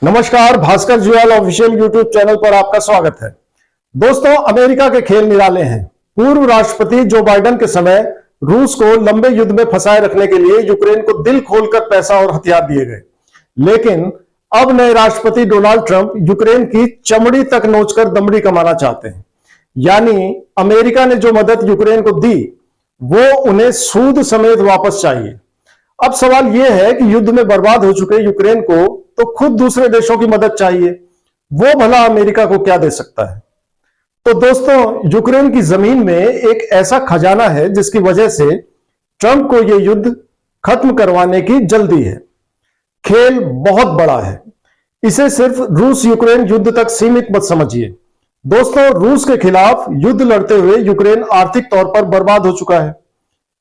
नमस्कार, भास्कर जुएल official YouTube channel पर आपका स्वागत है। दोस्तों, अमेरिका के खेल निराले हैं। पूर्व राष्ट्रपति जो बाइडेन के समय रूस को लंबे युद्ध में फंसाए रखने के लिए यूक्रेन को दिल खोलकर पैसा और हथियार दिए गए, लेकिन अब नए राष्ट्रपति डोनाल्ड ट्रंप यूक्रेन की चमड़ी तक नोचकर दमड़ी कमाना चाहते हैं। यानी अमेरिका ने जो मदद यूक्रेन को दी वो उन्हें सूद समेत वापस चाहिए। अब सवाल यह है कि युद्ध में बर्बाद हो चुके यूक्रेन को तो खुद दूसरे देशों की मदद चाहिए, वो भला अमेरिका को क्या दे सकता है? तो दोस्तों, यूक्रेन की जमीन में एक ऐसा खजाना है जिसकी वजह से ट्रंप को यह युद्ध खत्म करवाने की जल्दी है। खेल बहुत बड़ा है, इसे सिर्फ रूस यूक्रेन युद्ध तक सीमित मत समझिए। दोस्तों, रूस के खिलाफ युद्ध लड़ते हुए यूक्रेन आर्थिक तौर पर बर्बाद हो चुका है,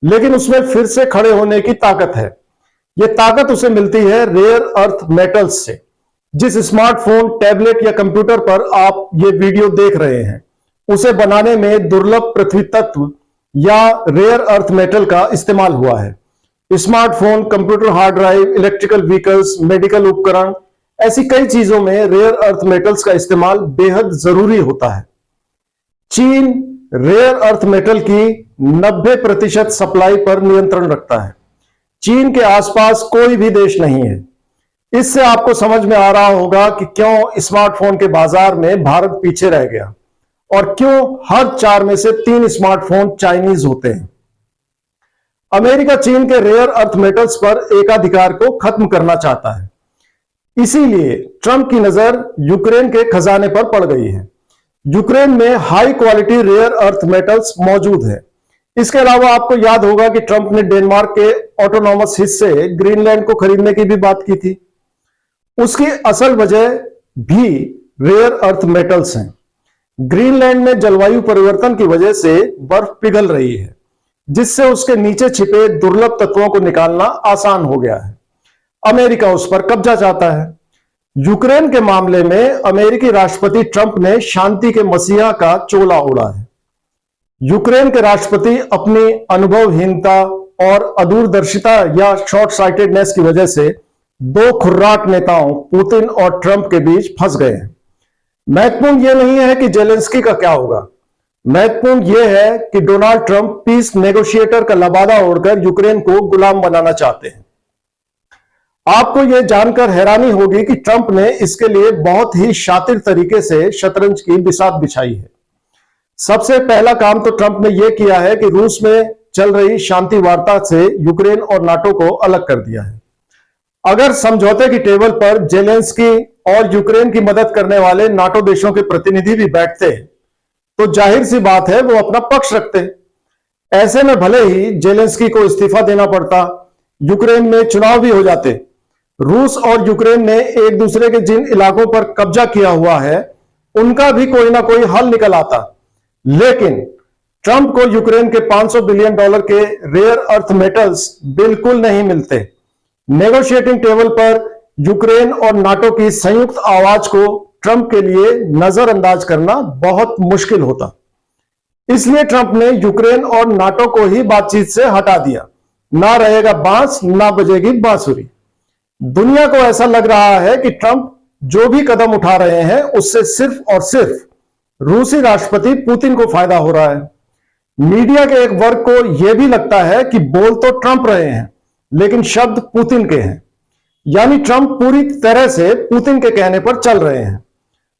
लेकिन उसमें फिर से खड़े होने की ताकत है। यह ताकत उसे मिलती है रेयर अर्थ मेटल्स से। जिस स्मार्टफोन, टैबलेट या कंप्यूटर पर आप ये वीडियो देख रहे हैं, उसे बनाने में दुर्लभ पृथ्वी तत्व या रेयर अर्थ मेटल का इस्तेमाल हुआ है। Smartphone, computer hard drive, electrical vehicles, medical उपकरण, ऐसी कई चीजों में रेयर अर्थ मेटल्स का इस्तेमाल बेहद जरूरी होता है। चीन रेयर अर्थ मेटल की 90% सप्लाई पर नियंत्रण रखता है। चीन के आसपास कोई भी देश नहीं है। इससे आपको समझ में आ रहा होगा कि क्यों स्मार्टफोन के बाजार में भारत पीछे रह गया और क्यों हर 4 में से 3 स्मार्टफोन चाइनीज होते हैं। अमेरिका चीन के रेयर अर्थ मेटल्स पर एकाधिकार को खत्म करना चाहता है, इसीलिए ट्रंप की नजर यूक्रेन के खजाने पर पड़ गई है। यूक्रेन में high quality rare earth metals मौजूद है। इसके अलावा आपको याद होगा कि ट्रंप ने डेनमार्क के ऑटोनॉमस हिस्से ग्रीनलैंड को खरीदने की भी बात की थी। उसकी असल वजह भी रेयर अर्थ मेटल्स हैं। ग्रीनलैंड में जलवायु परिवर्तन की वजह से बर्फ पिघल रही है, जिससे उसके नीचे छिपे दुर्लभ तत्वों को निकालना आसान हो गया है। अमेरिका उस पर कब्जा चाहता है। यूक्रेन के मामले में अमेरिकी राष्ट्रपति ट्रंप ने शांति के मसीहा का चोला ओढ़ा है। यूक्रेन के राष्ट्रपति अपनी अनुभवहीनता और अदूरदर्शिता या शॉर्ट साइटेडनेस की वजह से 2 खुर्राट नेताओं पुतिन और ट्रंप के बीच फंस गए हैं। महत्वपूर्ण यह नहीं है कि जेलेंस्की का क्या होगा, महत्वपूर्ण यह है कि डोनाल्ड ट्रंप पीस नेगोशिएटर का लबादा ओढ़कर यूक्रेन को गुलाम बनाना चाहते हैं। आपको यह जानकर हैरानी होगी कि ट्रंप ने इसके लिए बहुत ही शातिर तरीके से शतरंज की बिसात बिछाई है। सबसे पहला काम तो ट्रंप ने यह किया है कि रूस में चल रही शांति वार्ता से यूक्रेन और नाटो को अलग कर दिया है। अगर समझौते की टेबल पर जेलेंस्की और यूक्रेन की मदद करने वाले नाटो देशों के प्रतिनिधि भी बैठते तो जाहिर सी बात है वो अपना पक्ष रखते। ऐसे में भले ही जेलेंस्की को इस्तीफा देना पड़ता, यूक्रेन में चुनाव भी हो जाते, रूस और यूक्रेन ने एक दूसरे के जिन इलाकों पर कब्जा किया हुआ है उनका भी कोई ना कोई हल निकल आता, लेकिन ट्रंप को यूक्रेन के $500 बिलियन के रेयर अर्थ मेटल्स बिल्कुल नहीं मिलते। नेगोशिएटिंग टेबल पर यूक्रेन और नाटो की संयुक्त आवाज को ट्रंप के लिए नजरअंदाज करना बहुत मुश्किल होता। इसलिए ट्रंप ने यूक्रेन और नाटो को ही बातचीत से हटा दिया। ना रहेगा बांस, ना बजेगी बांसुरी। दुनिया को ऐसा लग रहा है कि ट्रंप जो भी कदम उठा रहे हैं उससे सिर्फ और सिर्फ रूसी राष्ट्रपति पुतिन को फायदा हो रहा है। मीडिया के एक वर्ग को यह भी लगता है कि बोल तो ट्रंप रहे हैं लेकिन शब्द पुतिन के हैं, यानी ट्रंप पूरी तरह से पुतिन के कहने पर चल रहे हैं।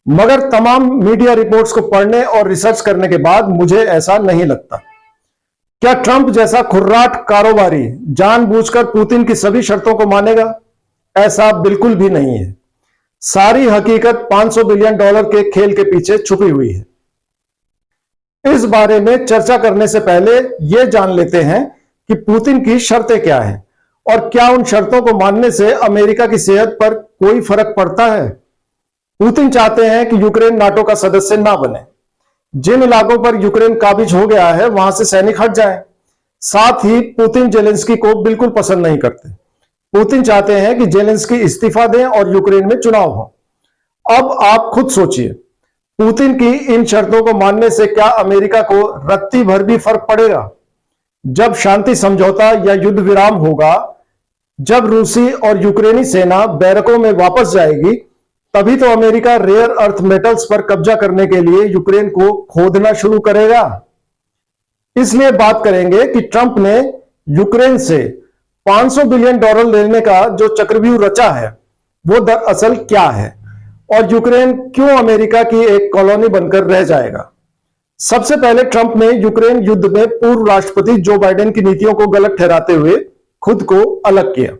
मगर तमाम मीडिया रिपोर्ट्स को पढ़ने और रिसर्च करने के बाद मुझे ऐसा नहीं लगता। क्या ट्रंप जैसा खुर्राट कारोबारी जानबूझकर पुतिन की सभी शर्तों को मानेगा? ऐसा बिल्कुल भी नहीं है। सारी हकीकत $500 बिलियन के खेल के पीछे छुपी हुई है। इस बारे में चर्चा करने से पहले यह जान लेते हैं कि पुतिन की शर्तें क्या हैं और क्या उन शर्तों को मानने से अमेरिका की सेहत पर कोई फर्क पड़ता है। पुतिन चाहते हैं कि यूक्रेन नाटो का सदस्य ना बने। जिन इलाकों पर यूक्रेन काबिज हो गया है वहां से सैनिक हट जाएं। साथ ही पुतिन जेलेंस्की को बिल्कुल पसंद नहीं करते। पुतिन चाहते हैं कि जेलेंस्की इस्तीफा दें और यूक्रेन में चुनाव हो। अब आप खुद सोचिए, पुतिन की इन शर्तों को मानने से क्या अमेरिका को रत्ती भर भी फर्क पड़ेगा? जब शांति समझौता या युद्ध विराम होगा, जब रूसी और यूक्रेनी सेना बैरकों में वापस जाएगी, तभी तो अमेरिका रेयर अर्थ मेटल्स पर कब्जा करने के लिए यूक्रेन को खोदना शुरू करेगा। इसलिए बात करेंगे कि ट्रंप ने यूक्रेन से $500 बिलियन लेने का जो चक्रव्यूह रचा है वो दरअसल क्या है और यूक्रेन क्यों अमेरिका की एक कॉलोनी बनकर रह जाएगा। सबसे पहले ट्रंप ने यूक्रेन युद्ध में पूर्व राष्ट्रपति जो बाइडेन की नीतियों को गलत ठहराते हुए खुद को अलग किया,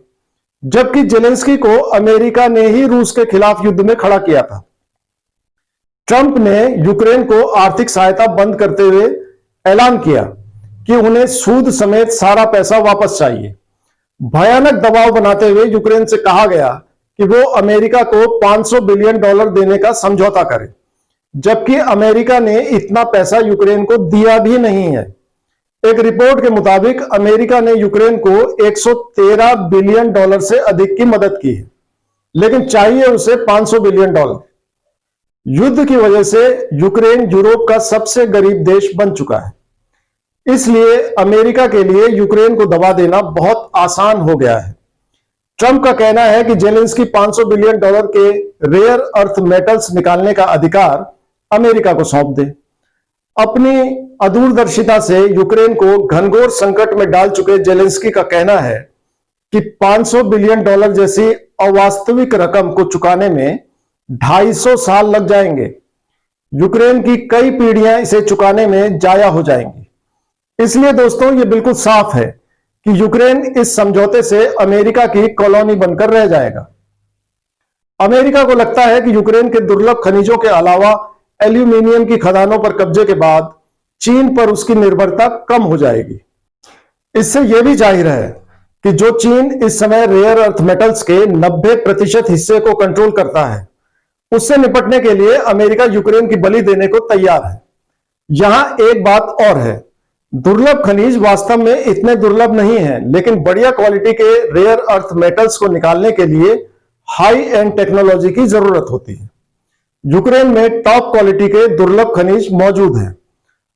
जबकि जेलेंस्की को अमेरिका ने ही रूस के खिलाफ युद्ध में खड़ा किया था। ट्रंप ने यूक्रेन को आर्थिक सहायता बंद करते हुए ऐलान किया कि उन्हें सूद समेत सारा पैसा वापस चाहिए। भयानक दबाव बनाते हुए यूक्रेन से कहा गया कि वो अमेरिका को $500 बिलियन देने का समझौता करे, जबकि अमेरिका ने इतना पैसा यूक्रेन को दिया भी नहीं है। एक रिपोर्ट के मुताबिक अमेरिका ने यूक्रेन को $113 बिलियन से अधिक की मदद की है, लेकिन चाहिए उसे $500 बिलियन। युद्ध की वजह से यूक्रेन यूरोप का सबसे गरीब देश बन चुका है, इसलिए अमेरिका के लिए यूक्रेन को दबा देना बहुत आसान हो गया है। ट्रंप का कहना है कि जेलेंस्की $500 बिलियन के रेयर अर्थ मेटल्स निकालने का अधिकार अमेरिका को सौंप दे। अपनी अदूरदर्शिता से यूक्रेन को घनघोर संकट में डाल चुके जेलेंस्की का कहना है कि $500 बिलियन जैसी अवास्तविक रकम को चुकाने में 250 साल लग जाएंगे। यूक्रेन की कई पीढ़ियां इसे चुकाने में जाया हो जाएंगी। इसलिए दोस्तों ये बिल्कुल साफ है कि यूक्रेन इस समझौते से अमेरिका की कॉलोनी बनकर रह जाएगा। अमेरिका को लगता है कि यूक्रेन के दुर्लभ खनिजों के अलावा एल्यूमीनियम की खदानों पर कब्जे के बाद चीन पर उसकी निर्भरता कम हो जाएगी। इससे यह भी जाहिर है कि जो चीन इस समय रेयर अर्थ मेटल्स के 90% हिस्से को कंट्रोल करता है, उससे निपटने के लिए अमेरिका यूक्रेन की बलि देने को तैयार है। यहां एक बात और है, दुर्लभ खनिज वास्तव में इतने दुर्लभ नहीं है, लेकिन बढ़िया क्वालिटी के रेयर अर्थ मेटल्स को निकालने के लिए हाई एंड टेक्नोलॉजी की जरूरत होती है। यूक्रेन में टॉप क्वालिटी के दुर्लभ खनिज मौजूद हैं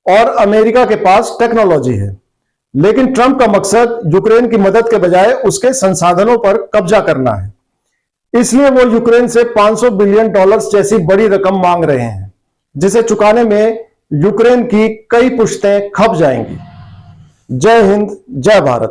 और अमेरिका के पास टेक्नोलॉजी है, लेकिन ट्रंप का मकसद यूक्रेन की मदद के बजाय उसके संसाधनों पर कब्जा करना है। इसलिए वो यूक्रेन से $500 बिलियन जैसी बड़ी रकम मांग रहे हैं, जिसे चुकाने में यूक्रेन की कई पुश्तें खप जाएंगी। जय हिंद, जय भारत।